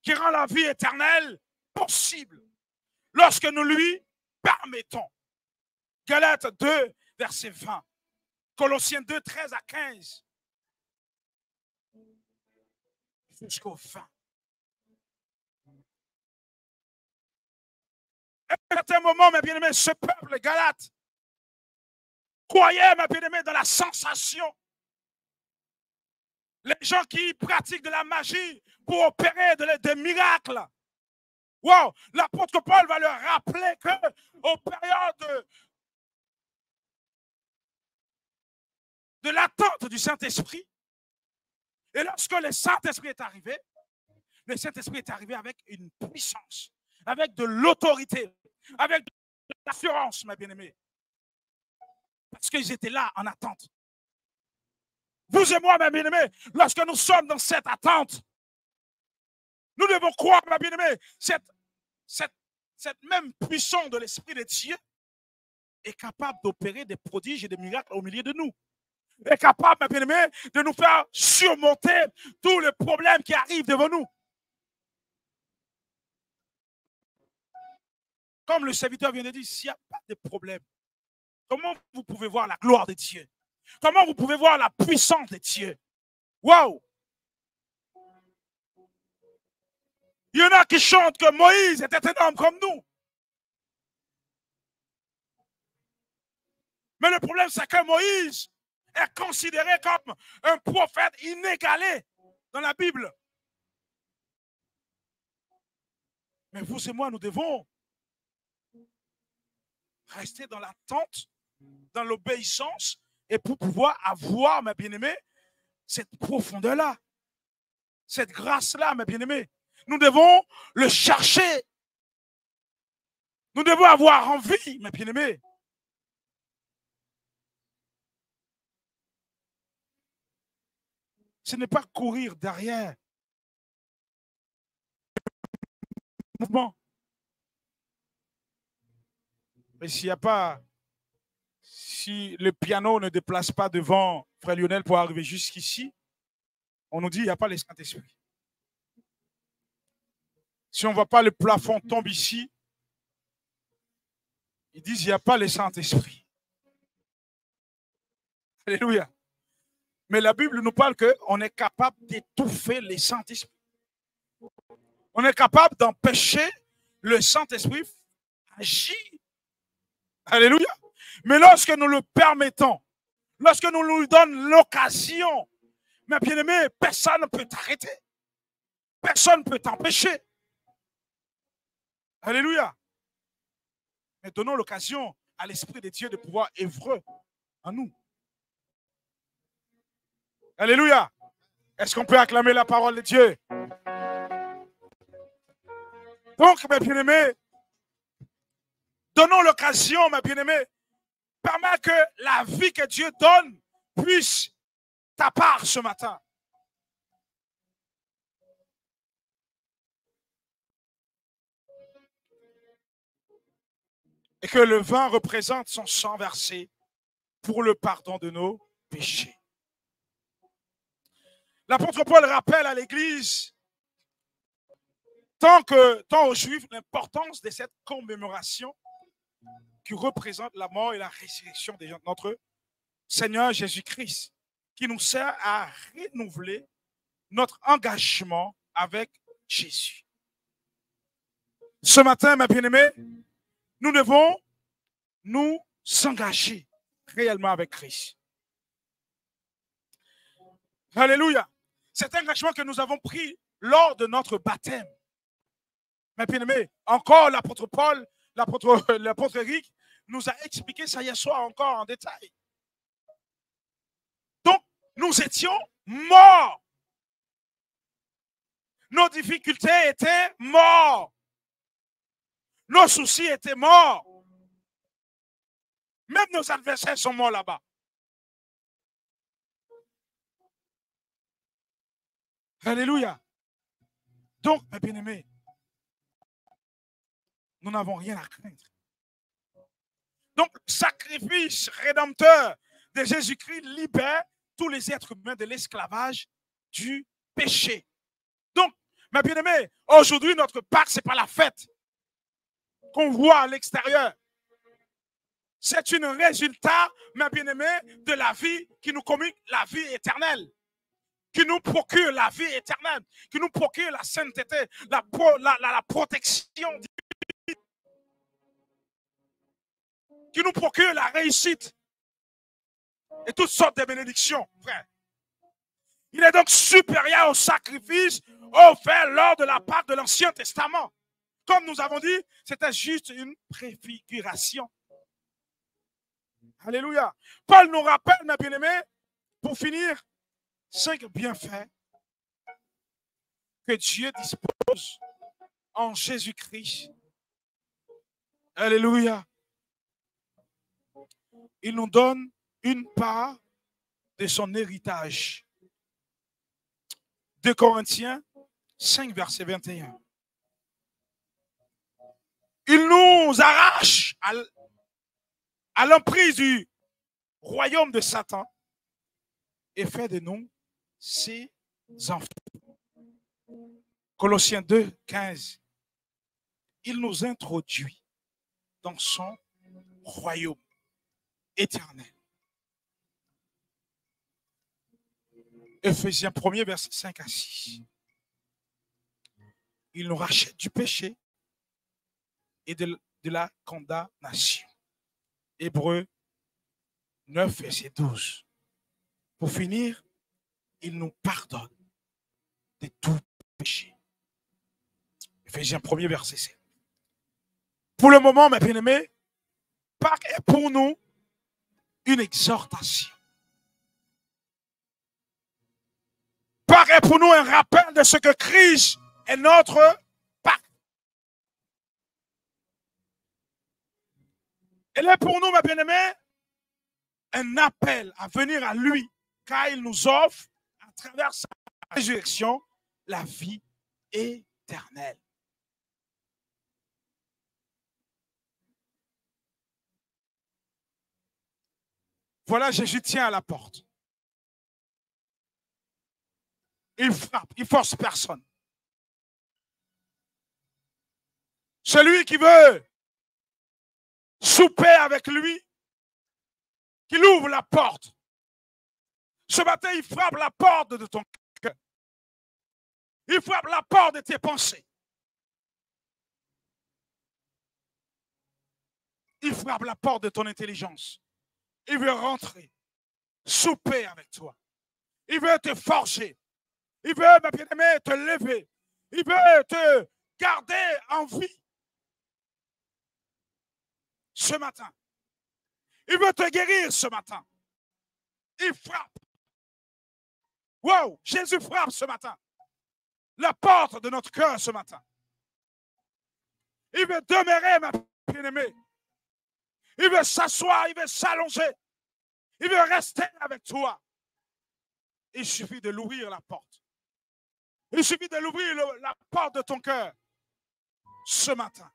qui rend la vie éternelle possible lorsque nous lui permettons. Galates 2, verset 20. Colossiens 2, 13 à 15. Jusqu'au fin. À un certain moment, mes bien-aimés, ce peuple Galate croyait, mes bien-aimés, dans la sensation. Les gens qui pratiquent de la magie pour opérer des miracles. Wow, l'apôtre Paul va leur rappeler qu'aux périodes de l'attente du Saint-Esprit, et lorsque le Saint-Esprit est arrivé, le Saint-Esprit est arrivé avec une puissance, avec de l'autorité, avec de l'assurance, mes bien-aimés. Parce qu'ils étaient là en attente. Vous et moi, mes bien-aimés, lorsque nous sommes dans cette attente, nous devons croire, mes bien-aimés, cette même puissance de l'Esprit de Dieu est capable d'opérer des prodiges et des miracles au milieu de nous. Est capable, mes bien-aimés, de nous faire surmonter tous les problèmes qui arrivent devant nous. Comme le serviteur vient de dire, s'il n'y a pas de problème, comment vous pouvez voir la gloire de Dieu? Comment vous pouvez voir la puissance de Dieu? Waouh! Il y en a qui chantent que Moïse était un homme comme nous. Mais le problème, c'est que Moïse est considéré comme un prophète inégalé dans la Bible. Mais vous et moi, nous devons rester dans l'attente, dans l'obéissance, et pour pouvoir avoir, mes bien-aimés, cette profondeur-là, cette grâce-là, mes bien-aimés. Nous devons le chercher. Nous devons avoir envie, mes bien-aimés. Ce n'est pas courir derrière le mouvement. Mais s'il n'y a pas, si le piano ne déplace pas devant Frère Lionel pour arriver jusqu'ici, on nous dit qu'il n'y a pas le Saint-Esprit. Si on ne voit pas le plafond tomber ici, ils disent qu'il n'y a pas le Saint-Esprit. Alléluia. Mais la Bible nous parle qu'on est capable d'étouffer les Saint-Esprit. On est capable d'empêcher le Saint-Esprit d'agir. Alléluia. Mais lorsque nous le permettons, lorsque nous lui donnons l'occasion, mes bien-aimés, personne ne peut t'arrêter. Personne ne peut t'empêcher. Alléluia. Mais donnons l'occasion à l'Esprit de Dieu de pouvoir œuvrer en nous. Alléluia. Est-ce qu'on peut acclamer la parole de Dieu? Donc, mes bien-aimés, donnons l'occasion, mes bien-aimés, permets que la vie que Dieu donne puisse ta part ce matin. Et que le vin représente son sang versé pour le pardon de nos péchés. L'apôtre Paul rappelle à l'Église, tant aux Juifs, l'importance de cette commémoration qui représente la mort et la résurrection de notre Seigneur Jésus-Christ, qui nous sert à renouveler notre engagement avec Jésus. Ce matin, mes bien-aimés, nous devons nous engager réellement avec Christ. Alléluia. Cet engagement que nous avons pris lors de notre baptême. Mes bien-aimés, encore l'apôtre Paul, l'apôtre Eric nous a expliqué ça hier soir encore en détail. Donc, nous étions morts. Nos difficultés étaient mortes. Nos soucis étaient morts. Même nos adversaires sont morts là-bas. Alléluia. Donc, mes bien-aimés, nous n'avons rien à craindre. Donc, le sacrifice rédempteur de Jésus-Christ libère tous les êtres humains de l'esclavage du péché. Donc, mes bien-aimés, aujourd'hui, notre Pâques, ce n'est pas la fête qu'on voit à l'extérieur. C'est un résultat, mes bien-aimés, de la vie qui nous communique la vie éternelle, qui nous procure la vie éternelle, qui nous procure la sainteté, la protection, qui nous procure la réussite et toutes sortes de bénédictions, frère. Il est donc supérieur au sacrifice offert lors de la Pâque de l'Ancien Testament. Comme nous avons dit, c'était juste une préfiguration. Alléluia. Paul nous rappelle, mes bien-aimés, pour finir, 5 bienfaits que Dieu dispose en Jésus-Christ. Alléluia. Il nous donne une part de son héritage. 2 Corinthiens 5, verset 21. Il nous arrache à l'emprise du royaume de Satan et fait de nous ses enfants. Colossiens 2, 15. Il nous introduit dans son royaume éternel. Éphésiens 1er, verset 5 à 6. Il nous rachète du péché et de la condamnation. Hébreux 9, verset 12. Pour finir, il nous pardonne de tout péché. Éphésiens 1er, verset 7. Pour le moment, mes bien-aimés, Pâques est pour nous une exhortation. Pâques est pour nous un rappel de ce que Christ est notre Pâques. Elle est pour nous, mes bien-aimés, un appel à venir à lui, car il nous offre, à travers sa résurrection, la vie éternelle. Voilà, Jésus tient à la porte. Il frappe, il force personne. Celui qui veut souper avec lui, qu'il ouvre la porte. Ce matin, il frappe la porte de ton cœur. Il frappe la porte de tes pensées. Il frappe la porte de ton intelligence. Il veut rentrer, souper avec toi. Il veut te forger. Il veut, ma bien-aimée, te lever. Il veut te garder en vie. Ce matin. Il veut te guérir ce matin. Il frappe. Wow, Jésus frappe ce matin. La porte de notre cœur ce matin. Il veut demeurer, ma bien-aimée. Il veut s'asseoir, il veut s'allonger. Il veut rester avec toi. Il suffit de l'ouvrir la porte. Il suffit de l'ouvrir la porte de ton cœur ce matin.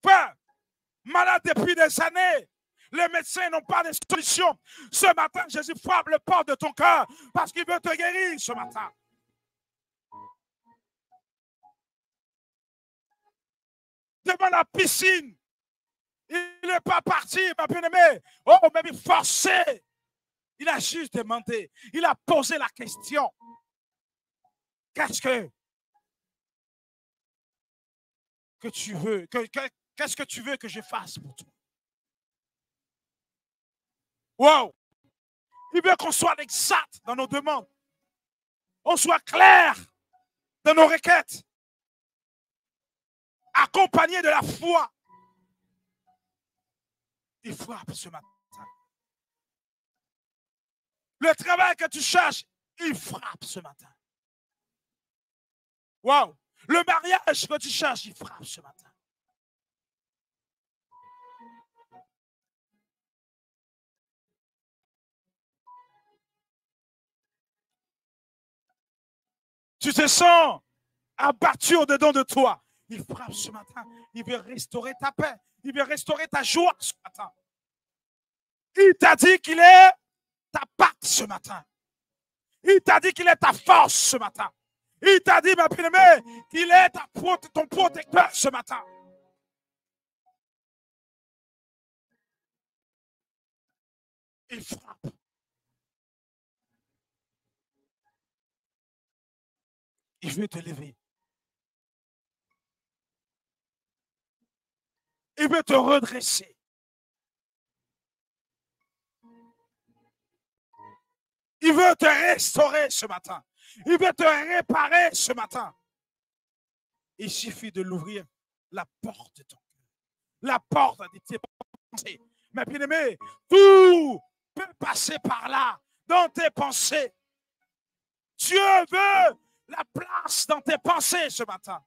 Frère, malade depuis des années, les médecins n'ont pas de solution. Ce matin, Jésus frappe la porte de ton cœur parce qu'il veut te guérir ce matin. Devant la piscine, il n'est pas parti, ma bien-aimée. Oh, mais il forçait. Il a juste demandé. Il a posé la question. Qu'est-ce que tu veux? Qu'est-ce que tu veux que je fasse pour toi? Wow! Il veut qu'on soit exact dans nos demandes. On soit clair dans nos requêtes. Accompagné de la foi. Il frappe ce matin. Le travail que tu cherches, il frappe ce matin. Wow! Le mariage que tu cherches, il frappe ce matin. Tu te sens abattu au-dedans de toi. Il frappe ce matin. Il veut restaurer ta paix. Il veut restaurer ta joie ce matin. Il t'a dit qu'il est ta patte ce matin. Il t'a dit qu'il est ta force ce matin. Il t'a dit, ma bien-aimée, qu'il est ton protecteur ce matin. Il frappe. Il veut te lever. Il veut te redresser. Il veut te restaurer ce matin. Il veut te réparer ce matin. Il suffit de l'ouvrir, la porte de ton cœur. La porte de tes pensées. Mais bien aimé, tout peut passer par là, dans tes pensées. Dieu veut la place dans tes pensées ce matin.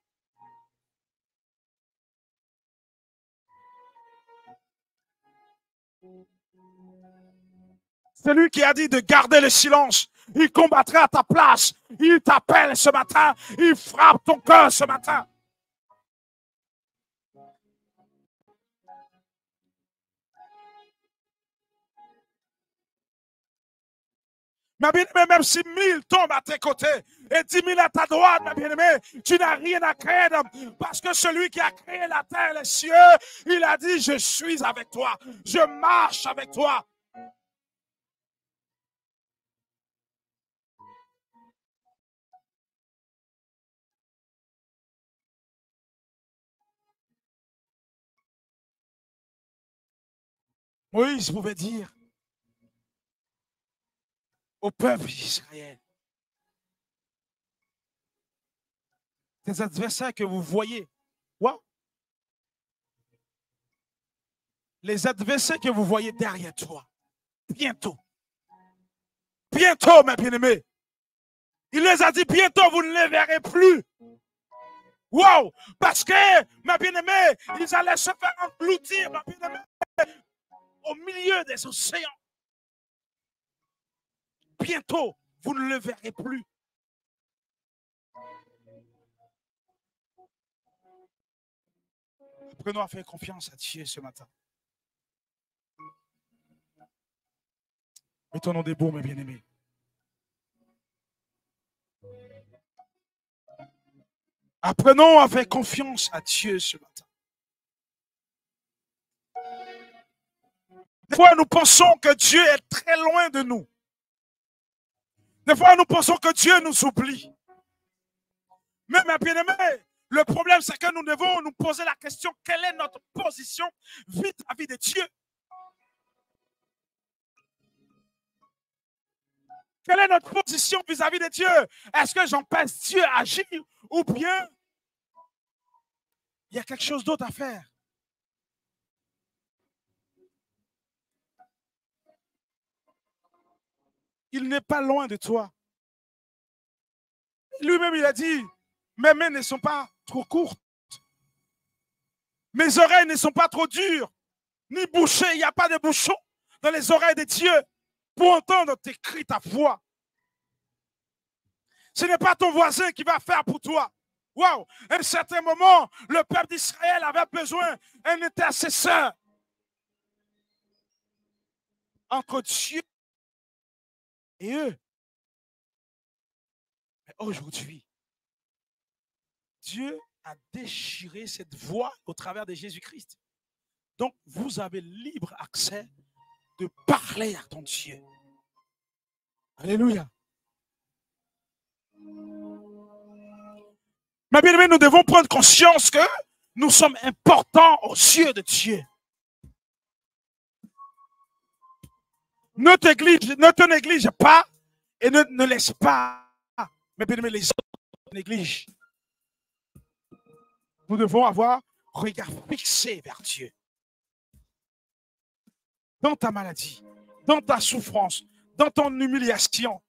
Celui qui a dit de garder le silence, il combattra à ta place. Il t'appelle ce matin. Il frappe ton cœur ce matin. Ma bien-aimée, même si 1000 tombent à tes côtés et 10 000 à ta droite, ma bien-aimée, tu n'as rien à craindre parce que celui qui a créé la terre et les cieux, il a dit, je suis avec toi, je marche avec toi. Moïse pouvait dire au peuple d'Israël, tes adversaires que vous voyez, wow. Les adversaires que vous voyez derrière toi, bientôt, ma bien-aimée, il les a dit bientôt, vous ne les verrez plus. Wow! Parce que, ma bien-aimée, ils allaient se faire engloutir, ma bien-aimée, au milieu des océans. Bientôt, vous ne le verrez plus. Apprenons à faire confiance à Dieu ce matin. Mettons-nous debout, mes bien-aimés. Apprenons à faire confiance à Dieu ce matin. Des fois, nous pensons que Dieu est très loin de nous. Des fois, nous pensons que Dieu nous oublie. Mais, mes bien-aimés, le problème, c'est que nous devons nous poser la question, quelle est notre position vis-à-vis de Dieu? Quelle est notre position vis-à-vis de Dieu? Est-ce que j'empêche Dieu à agir ou bien il y a quelque chose d'autre à faire? Il n'est pas loin de toi. Lui-même, il a dit, mes mains ne sont pas trop courtes. Mes oreilles ne sont pas trop dures, ni bouchées. Il n'y a pas de bouchon dans les oreilles de Dieu pour entendre tes cris, ta voix. Ce n'est pas ton voisin qui va faire pour toi. Waouh! À un certain moment, le peuple d'Israël avait besoin d'un intercesseur entre Dieu et eux. Mais aujourd'hui, Dieu a déchiré cette voie au travers de Jésus-Christ. Donc, vous avez libre accès de parler à ton Dieu. Alléluia. Mais bien aimé, nous devons prendre conscience que nous sommes importants aux yeux de Dieu. Ne te néglige pas et ne laisse pas, mais bien aimé, les autres négligent. Nous devons avoir un regard fixé vers Dieu. Dans ta maladie, dans ta souffrance, dans ton humiliation,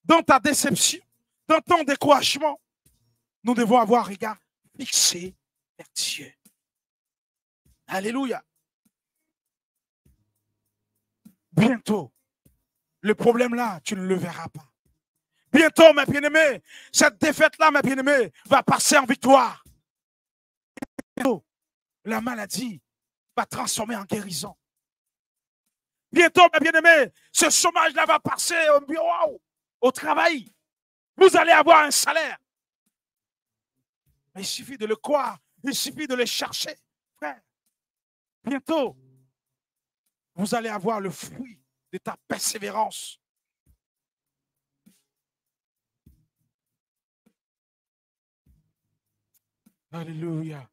dans ta déception, dans ton découragement, nous devons avoir un regard fixé vers Dieu. Alléluia. Bientôt, le problème là, tu ne le verras pas. Bientôt, mes bien-aimés, cette défaite-là, mes bien-aimés, va passer en victoire. Bientôt, la maladie va transformer en guérison. Bientôt, mes bien-aimés, ce chômage-là va passer au bureau, au travail. Vous allez avoir un salaire. Mais il suffit de le croire, il suffit de le chercher, frère. Bientôt, vous allez avoir le fruit de ta persévérance. Alléluia.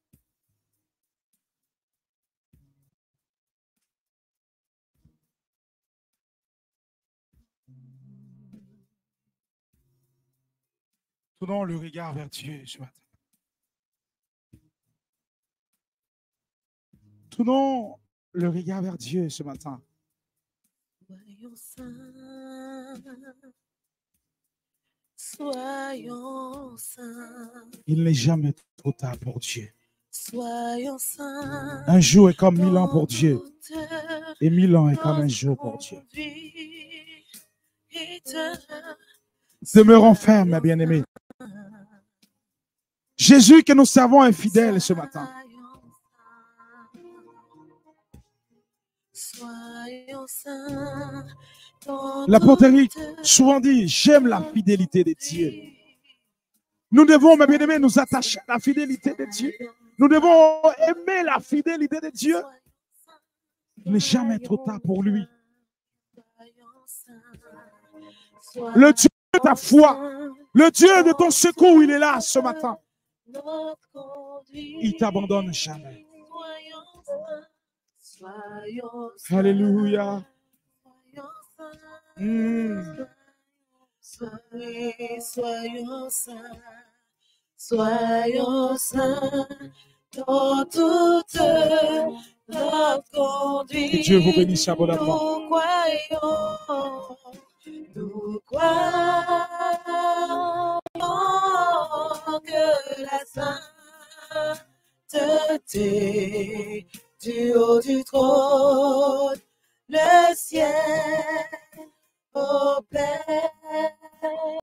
Tournons le regard vers Dieu ce matin. Tournons le regard vers Dieu ce matin. Soyons saints. Soyons saints. Il n'est jamais trop tard pour Dieu. Soyons saints. Un jour est comme 1000 ans pour Dieu. Et 1000 ans est comme un jour pour Dieu. Demeurons fermes, mes bien-aimés. Jésus que nous servons est fidèle ce matin. L'apôtre Éric souvent dit, j'aime la fidélité de Dieu. Nous devons, mes bien-aimés, nous attacher à la fidélité de Dieu. Nous devons aimer la fidélité de Dieu. Il n'est jamais trop tard pour lui. Le Dieu de ta foi, le Dieu de ton secours, il est là ce matin. Il ne t'abandonne jamais. Alléluia. Soyons saints, soyons saints dans toute notre conduite. Que Dieu vous bénisse abondamment. Nous croyons que la sainteté du haut du trône, le ciel